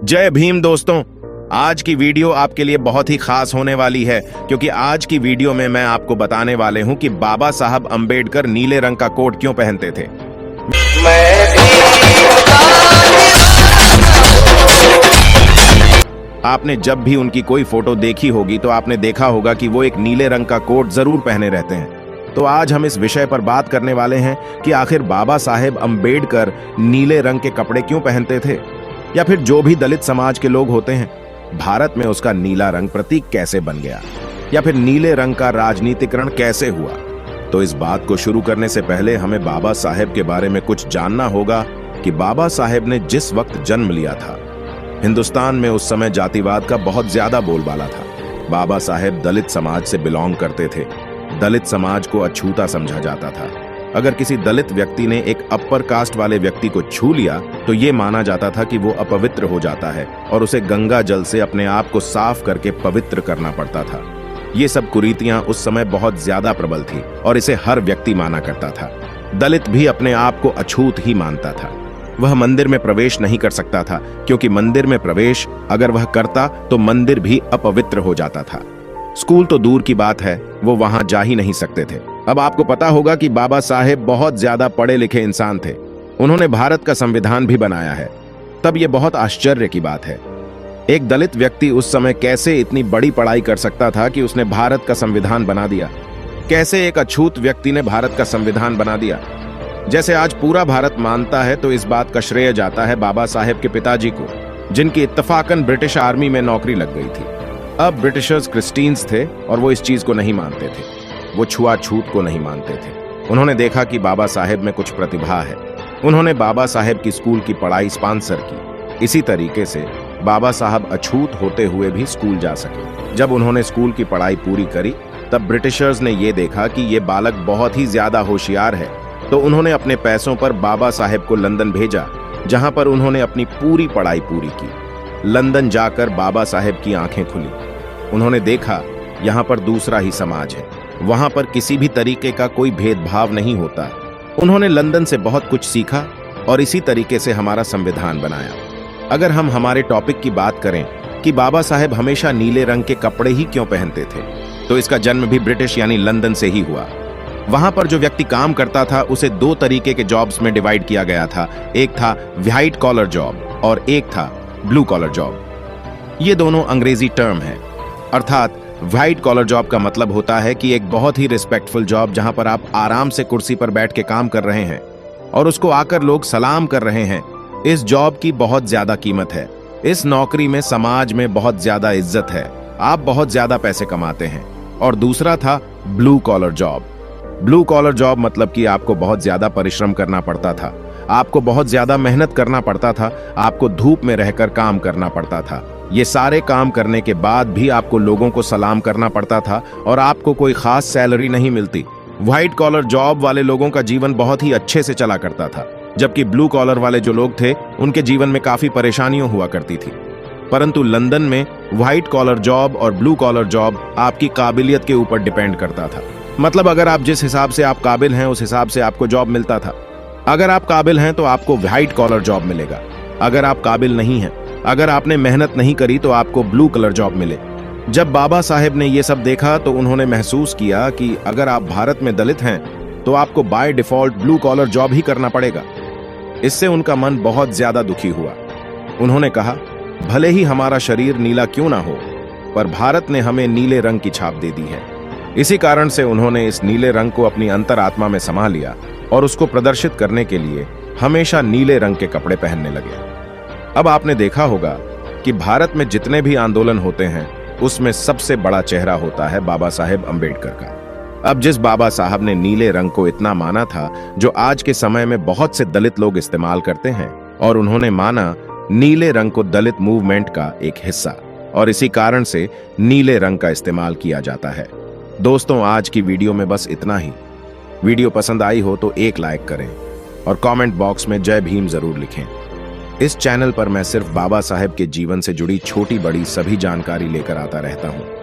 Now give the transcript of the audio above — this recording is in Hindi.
जय भीम दोस्तों। आज की वीडियो आपके लिए बहुत ही खास होने वाली है क्योंकि आज की वीडियो में मैं आपको बताने वाले हूं कि बाबा साहब अंबेडकर नीले रंग का कोट क्यों पहनते थे। आपने जब भी उनकी कोई फोटो देखी होगी तो आपने देखा होगा कि वो एक नीले रंग का कोट जरूर पहने रहते हैं। तो आज हम इस विषय पर बात करने वाले हैं कि आखिर बाबा साहेब अंबेडकर नीले रंग के कपड़े क्यों पहनते थे, या फिर जो भी दलित समाज के लोग होते हैं भारत में उसका नीला रंग प्रतीक कैसे बन गया, या फिर नीले रंग का राजनीतिकरण कैसे हुआ। तो इस बात को शुरू करने से पहले हमें बाबा साहेब के बारे में कुछ जानना होगा कि बाबा साहेब ने जिस वक्त जन्म लिया था हिंदुस्तान में उस समय जातिवाद का बहुत ज्यादा बोलबाला था। बाबा साहेब दलित समाज से बिलोंग करते थे। दलित समाज को अछूता समझा जाता था। अगर किसी दलित व्यक्ति ने एक अपर कास्ट वाले व्यक्ति को छू लिया तो ये माना जाता था कि वो अपवित्र हो जाता है और उसे गंगा जल से अपने आप को साफ करके पवित्र करना पड़ता था। ये सब कुरीतियां उस समय बहुत ज्यादा प्रबल थी और इसे हर व्यक्ति माना करता था। दलित भी अपने आप को अछूत ही मानता था। वह मंदिर में प्रवेश नहीं कर सकता था क्योंकि मंदिर में प्रवेश अगर वह करता तो मंदिर भी अपवित्र हो जाता था। स्कूल तो दूर की बात है, वो वहां जा ही नहीं सकते थे। अब आपको पता होगा कि बाबा साहेब बहुत ज्यादा पढ़े लिखे इंसान थे। उन्होंने भारत का संविधान भी बनाया है। तब यह बहुत आश्चर्य की बात है, एक दलित व्यक्ति उस समय कैसे इतनी बड़ी पढ़ाई कर सकता था कि उसने भारत का संविधान बना दिया। कैसे एक अछूत व्यक्ति ने भारत का संविधान बना दिया। जैसे आज पूरा भारत मानता है तो इस बात का श्रेय जाता है बाबा साहेब के पिताजी को, जिनकी इत्तफाकन ब्रिटिश आर्मी में नौकरी लग गई थी। अब ब्रिटिशर्स क्रिश्चियंस थे और वो इस चीज को नहीं मानते थे। वो छुआछूत को नहीं मानते थे। उन्होंने देखा कि बाबा साहेब में कुछ प्रतिभा है। उन्होंने बाबा साहेब की स्कूल की पढ़ाई स्पॉन्सर की। इसी तरीके से बाबा साहब अछूत होते हुए भी स्कूल जा सके। जब उन्होंने स्कूल की पढ़ाई पूरी करी तब ब्रिटिशर्स ने ये देखा कि ये बालक बहुत ही ज्यादा होशियार है, तो उन्होंने अपने पैसों पर बाबा साहेब को लंदन भेजा, जहां पर उन्होंने अपनी पूरी पढ़ाई पूरी की। लंदन जाकर बाबा साहेब की आंखें खुली। उन्होंने देखा यहाँ पर दूसरा ही समाज है, वहां पर किसी भी तरीके का कोई भेदभाव नहीं होता। उन्होंने लंदन से बहुत कुछ सीखा और इसी तरीके से हमारा संविधान बनाया। अगर हम हमारे टॉपिक की बात करें कि बाबा साहेब हमेशा नीले रंग के कपड़े ही क्यों पहनते थे, तो इसका जन्म भी ब्रिटिश यानी लंदन से ही हुआ। वहां पर जो व्यक्ति काम करता था उसे दो तरीके के जॉब्स में डिवाइड किया गया था। एक था व्हाइट कॉलर जॉब और एक था ब्लू कॉलर जॉब। ये दोनों अंग्रेजी टर्म है। अर्थात व्हाइट कॉलर जॉब का मतलब होता है कि एक बहुत ही रिस्पेक्टफुल जॉब जहां पर आप आराम से कुर्सी पर बैठ के काम कर रहे हैं और उसको आकर लोग सलाम कर रहे हैं। इस जॉब की बहुत ज्यादा कीमत है। इस नौकरी में समाज में बहुत ज्यादा इज्जत है। आप बहुत ज्यादा पैसे कमाते हैं। और दूसरा था blue collar job. Blue collar job मतलब कि आपको बहुत ज्यादा परिश्रम करना पड़ता था, आपको बहुत ज्यादा मेहनत करना पड़ता था, आपको धूप में रहकर काम करना पड़ता था। ये सारे काम करने के बाद भी आपको लोगों को सलाम करना पड़ता था और आपको कोई खास सैलरी नहीं मिलती। व्हाइट कॉलर जॉब वाले लोगों का जीवन बहुत ही अच्छे से चला करता था, जबकि ब्लू कॉलर वाले जो लोग थे उनके जीवन में काफी परेशानियां हुआ करती थी। परंतु लंदन में व्हाइट कॉलर जॉब और ब्लू कॉलर जॉब आपकी काबिलियत के ऊपर डिपेंड करता था। मतलब अगर आप जिस हिसाब से आप काबिल हैं उस हिसाब से आपको जॉब मिलता था। अगर आप काबिल हैं तो आपको व्हाइट कॉलर जॉब मिलेगा। अगर आप काबिल नहीं हैं, अगर आपने मेहनत नहीं करी तो आपको ब्लू कलर जॉब मिले। जब बाबा साहेब ने ये सब देखा तो उन्होंने महसूस किया कि अगर आप भारत में दलित हैं तो आपको by default blue collar job ही करना पड़ेगा। इससे उनका मन बहुत ज्यादा दुखी हुआ। उन्होंने कहा, भले ही हमारा शरीर नीला क्यों ना हो, पर भारत ने हमें नीले रंग की छाप दे दी है। इसी कारण से उन्होंने इस नीले रंग को अपनी अंतरात्मा में समा लिया और उसको प्रदर्शित करने के लिए हमेशा नीले रंग के कपड़े पहनने लगे। अब आपने देखा होगा कि भारत में जितने भी आंदोलन होते हैं उसमें सबसे बड़ा चेहरा होता है बाबा साहेब अंबेडकर का। अब जिस बाबा साहब ने नीले रंग को इतना माना था जो आज के समय में बहुत से दलित लोग इस्तेमाल करते हैं, और उन्होंने माना नीले रंग को दलित मूवमेंट का एक हिस्सा, और इसी कारण से नीले रंग का इस्तेमाल किया जाता है। दोस्तों, आज की वीडियो में बस इतना ही। वीडियो पसंद आई हो तो एक लाइक करें और कमेंट बॉक्स में जय भीम जरूर लिखें। इस चैनल पर मैं सिर्फ बाबा साहेब के जीवन से जुड़ी छोटी बड़ी सभी जानकारी लेकर आता रहता हूं।